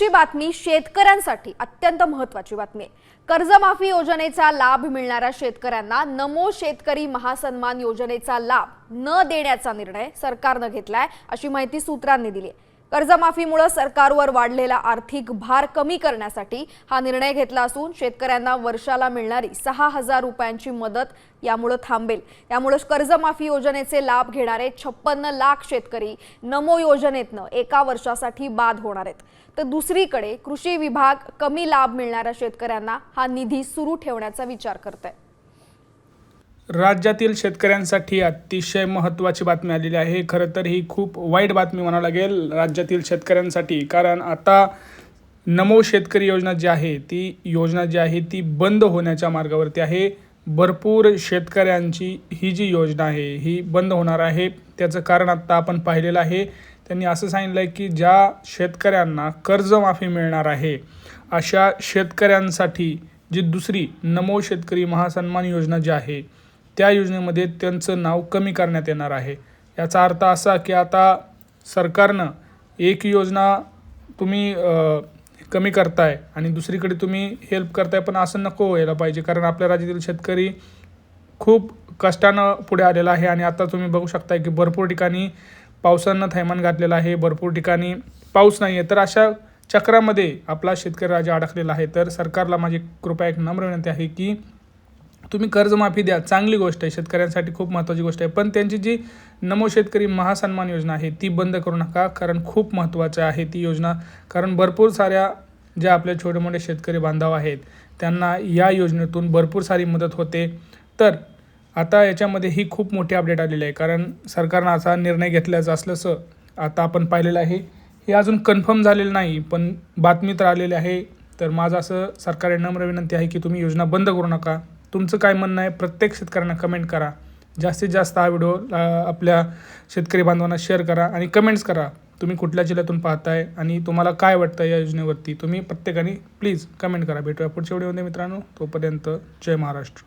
ची बातमी शेतकऱ्यांसाठी अत्यंत महत्त्वाची बातमी आहे। कर्जमाफी योजनेचा लाभ मिळणाऱ्या शेतकऱ्यांना नमो शेतकरी महासन्मान योजनेचा लाभ न देण्याचा निर्णय सरकारने घेतलाय, अशी माहिती सूत्रांनी दिली आहे। कर्जमाफीमुळे सरकारवर वाढलेला आर्थिक भार कमी करण्यासाठी हा निर्णय घेतला असून शेतकऱ्यांना वर्षाला मिळणारी 6,000 रुपयांची मदत यामुळे थांबेल। यामुळे कर्जमाफी योजनेचे लाभ घेणारे 56 लाख शेतकरी नमो योजनेतनं एका वर्षासाठी बाद होणार आहेत। तर दुसरीकडे कृषी विभाग कमी लाभ मिळणाऱ्या शेतकऱ्यांना हा निधी सुरू ठेवण्याचा विचार करतोय। राज्यातील शेतकऱ्यांसाठी अतिशय महत्त्वाची बातमी आलेली आहे। खरं तर ही खूप वाईट बातमी म्हणावं लागेल राज्यातील शेतकऱ्यांसाठी, कारण आता नमो शेतकरी योजना जी आहे ती बंद होण्याच्या मार्गावरती आहे। भरपूर शेतकऱ्यांची ही जी योजना आहे ही बंद होणार आहे। त्याचं कारण आता आपण पाहिलेलं आहे। त्यांनी असं सांगितलं की ज्या शेतकऱ्यांना कर्जमाफी मिळणार आहे अशा शेतकऱ्यांसाठी जी दुसरी नमो शेतकरी महासन्मान योजना जी आहे त्या योजनेमध्ये त्यांचं नाव कमी करण्यात येणार आहे। याचा अर्थ असा की आता सरकारनं एक योजना तुम्ही कमी करताय आणि दुसरीकडे तुम्ही हेल्प करताय, पण असं नको व्हायला पाहिजे, कारण आपल्या राज्यातील शेतकरी खूप कष्टानं पुढे आलेला आहे। आणि आता तुम्ही बघू शकताय की भरपूर ठिकाणी पावसानं थैमान घातलेलं आहे, भरपूर ठिकाणी पाऊस नाही आहे। तर अशा चक्रामध्ये आपला शेतकरी राजा अडकलेला आहे। तर सरकारला माझी कृपया एक नम्र विनंती आहे की तुम्ही कर्जमाफी द्या, चांगली गोष्ट आहे, शेतकऱ्यांसाठी खूप महत्त्वाची गोष्ट आहे, पण त्यांची जी नमो शेतकरी महासन्मान योजना आहे ती बंद करू नका, कारण खूप महत्त्वाचं आहे ती योजना। कारण भरपूर साऱ्या ज्या आपले छोटे मोठे शेतकरी बांधव आहेत त्यांना या योजनेतून भरपूर सारी मदत होते। तर आता याच्यामध्ये ही खूप मोठी अपडेट आलेली आहे, कारण सरकारनं असा निर्णय घेतल्याचं असल्याचं आता आपण पाहिलेलं आहे। हे अजून कन्फर्म झालेलं नाही, पण बातमी तर आलेली आहे। तर माझं असं सरकारला नम्र विनंती आहे की तुम्ही योजना बंद करू नका। तुमचं काय म्हणणं आहे प्रत्येक शेतकऱ्यांना कमेंट करा। जास्तीत जास्त हा व्हिडिओ आपल्या शेतकरी बांधवांना शेअर करा आणि कमेंट्स करा। तुम्ही कुठल्या जिल्ह्यातून पाहताय आणि तुम्हाला काय वाटतं या योजनेवरती, तुम्ही प्रत्येकाने प्लीज कमेंट करा। भेटूया पुढच्या व्हिडिओमध्ये मित्रांनो, तोपर्यंत जय महाराष्ट्र।